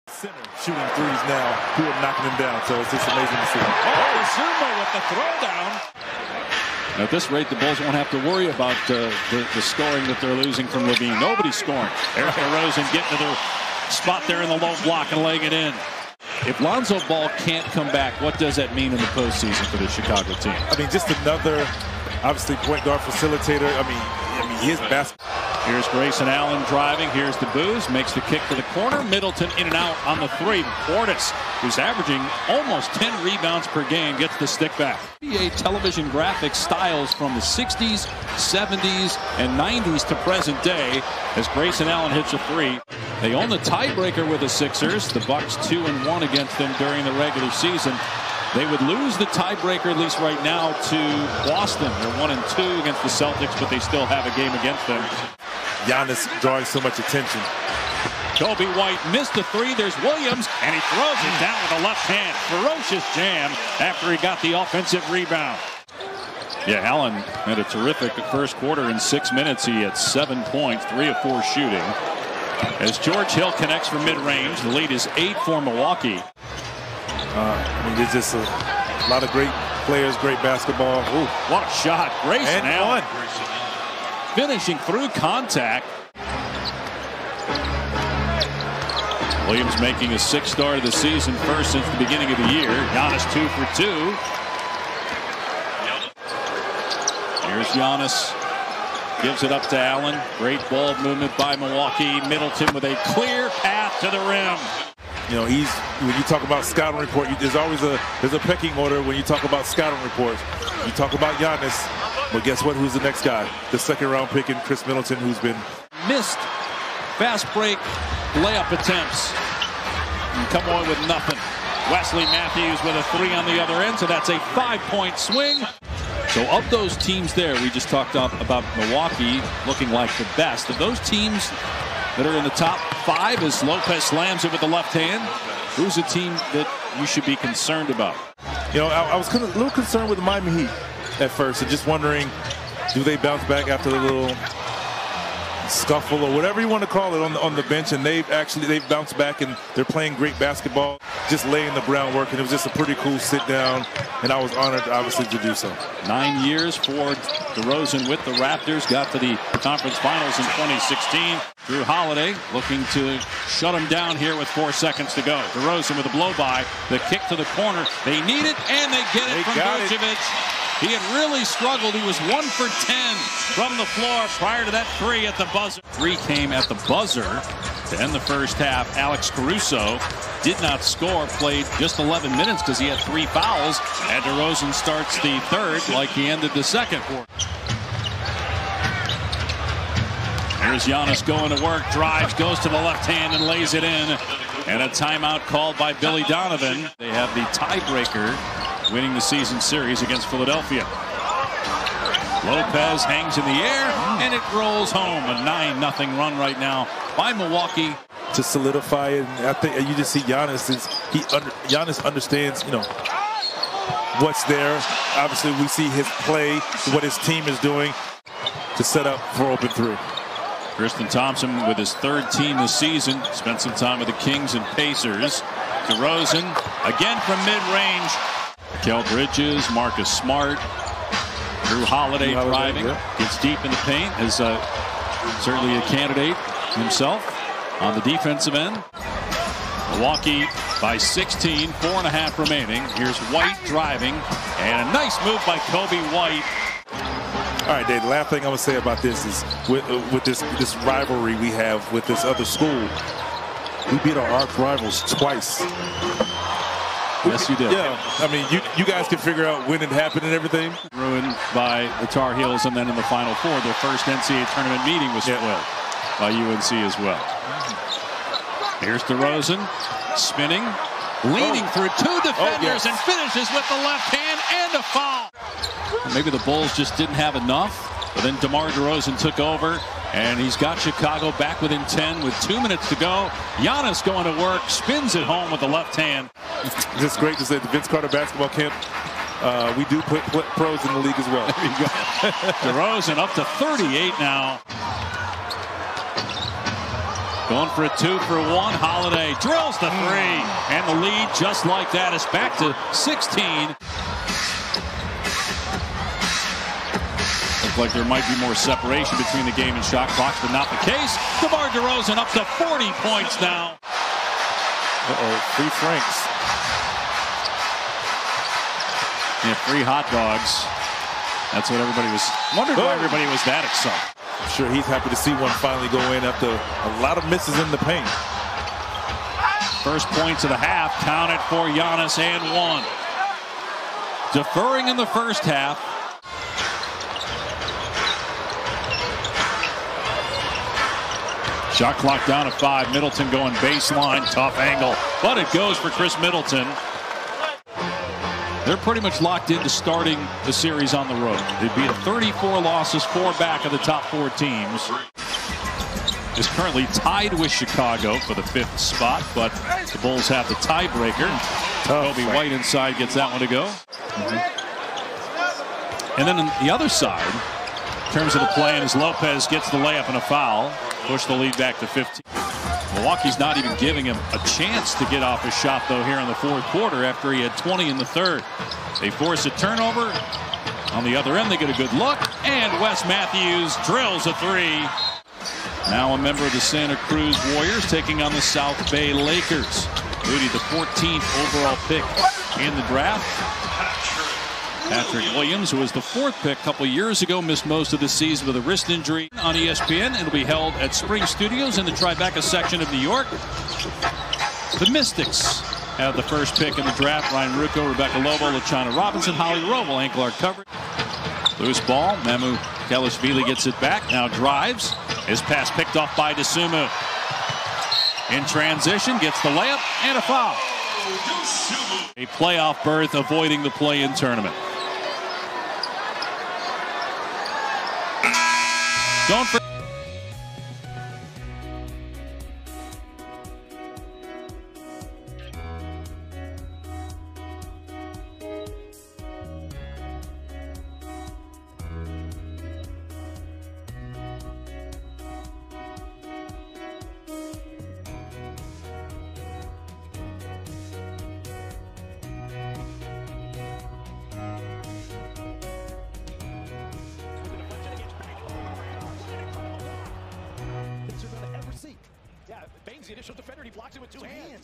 Center shooting threes now, who are knocking them down. So it's just amazing to see. Oh, Zuma with the throwdown. At this rate, the Bulls won't have to worry about the scoring that they're losing from Levine. Nobody's scoring. Eric DeRozan getting to the spot there in the low block and laying it in. If Lonzo Ball can't come back, what does that mean in the postseason for the Chicago team? I mean, just another, obviously, point guard facilitator. I mean, he is basketball. Here's Grayson Allen driving. Here's the Booz. Makes the kick to the corner. Middleton in and out on the three. Portis, who's averaging almost 10 rebounds per game, gets the stick back. NBA television graphic styles from the 60s, 70s, and 90s to present day as Grayson Allen hits a three. They own the tiebreaker with the Sixers. The Bucks 2-1 against them during the regular season. They would lose the tiebreaker, at least right now, to Boston. They're 1-2 against the Celtics, but they still have a game against them. Giannis drawing so much attention. Kobe White missed the three. There's Williams, and he throws it down with the left hand. Ferocious jam after he got the offensive rebound. Yeah, Allen had a terrific first quarter. In 6 minutes, he had 7 points, 3 of 4 shooting. As George Hill connects from mid-range, the lead is 8 for Milwaukee. I mean, there's just a lot of great players, great basketball. Ooh, what a shot. Grayson Allen finishing through contact. Williams making his 6th start of the season, first since the beginning of the year. Giannis 2 for 2. Here's Giannis. Gives it up to Allen. Great ball movement by Milwaukee. Middleton with a clear path to the rim. You know, when you talk about scouting report, there's always a pecking order when you talk about scouting reports. You talk about Giannis, but guess what? Who's the next guy? The 2nd round pick in Chris Middleton, who's been missed fast break layup attempts. And come away with nothing. Wesley Matthews with a 3 on the other end, so that's a 5-point swing. So of those teams there, we just talked about Milwaukee looking like the best. Of those teams that are in the top 5, as Lopez slams it with the left hand, who's a team that you should be concerned about? You know, I was a little concerned with the Miami Heat at first, and just wondering, do they bounce back after the little scuffle or whatever you want to call it on the bench? And they've bounced back, and they're playing great basketball, just laying the groundwork, and it was just a pretty cool sit down, and I was honored, obviously, to do so. 9 years for DeRozan with the Raptors. Got to the conference finals in 2016. Drew Holiday looking to shut him down here with 4 seconds to go. DeRozan with a blow-by. The kick to the corner. They need it, and they get it from Vucevic. He had really struggled. He was 1 for 10 from the floor prior to that 3 at the buzzer. 3 came at the buzzer to end the first half. Alex Caruso did not score, played just 11 minutes because he had 3 fouls. And DeRozan starts the 3rd like he ended the 2nd quarter. Here's Giannis going to work, drives, goes to the left hand and lays it in. And a timeout called by Billy Donovan. They have the tiebreaker, winning the season series against Philadelphia. Lopez hangs in the air, and it rolls home. A 9-0 run right now by Milwaukee. To solidify it, and I think you just see Giannis. Giannis understands, you know, what's there. Obviously, we see his play, what his team is doing to set up for open 3. Tristan Thompson with his 3rd team this season. Spent some time with the Kings and Pacers. DeRozan again from mid-range. Kel Bridges, Marcus Smart, Drew Holiday driving, gets deep in the paint, is certainly a candidate himself on the defensive end. Milwaukee by 16, 4.5 remaining. Here's White driving, and a nice move by Kobe White. All right, Dave, the last thing I'm going to say about this is with this rivalry we have with this other school, we beat our arch rivals twice. Yes, you did. Yeah, I mean, you guys can figure out when it happened and everything. Ruined by the Tar Heels, and then in the Final Four, their first NCAA tournament meeting was spoiled by UNC as well. Here's DeRozan, spinning, leaning through 2 defenders, and finishes with the left hand and a foul. Maybe the Bulls just didn't have enough, but then DeMar DeRozan took over, and he's got Chicago back within 10 with 2 minutes to go. Giannis going to work, spins it home with the left hand. It's just great to say the Vince Carter basketball camp. We do put pros in the league as well. There you go. DeRozan up to 38 now. Going for a 2-for-1. Holiday drills the three. And the lead, just like that, is back to 16. Looks like there might be more separation between the game and shot clocks, but not the case. DeMar DeRozan up to 40 points now. Free Franks. Yeah, free hot dogs. That's what everybody was wondering why everybody was that excited. I'm sure he's happy to see one finally go in after a lot of misses in the paint. First points of the half counted for Giannis and one. Deferring in the first half. Shot clock down to 5. Middleton going baseline. Tough angle. But it goes for Chris Middleton. They're pretty much locked into starting the series on the road. They'd be at 34 losses, 4 back of the top 4 teams. Is currently tied with Chicago for the 5th spot, but the Bulls have the tiebreaker. Kobe White inside gets that one to go. And then on the other side, in terms of the play, and as Lopez gets the layup and a foul, push the lead back to 15. Milwaukee's not even giving him a chance to get off his shot, though, here in the 4th quarter after he had 20 in the 3rd. They force a turnover. On the other end, they get a good look, and Wes Matthews drills a 3. Now a member of the Santa Cruz Warriors taking on the South Bay Lakers. Moody, the 14th overall pick in the draft. Patrick Williams, who was the 4th pick a couple years ago, missed most of the season with a wrist injury. On ESPN, it'll be held at Spring Studios in the Tribeca section of New York. The Mystics have the first pick in the draft. Ryan Ruocco, Rebecca Lobo, LaChana Robinson, Holly Rowe will ankle our coverage. Loose ball. Memu Kelishvili gets it back. Now drives. His pass picked off by Dosunmu. In transition, gets the layup and a foul. A playoff berth avoiding the play-in tournament. Going for Yeah, Baines, the initial defender, he blocks it with 2 hands.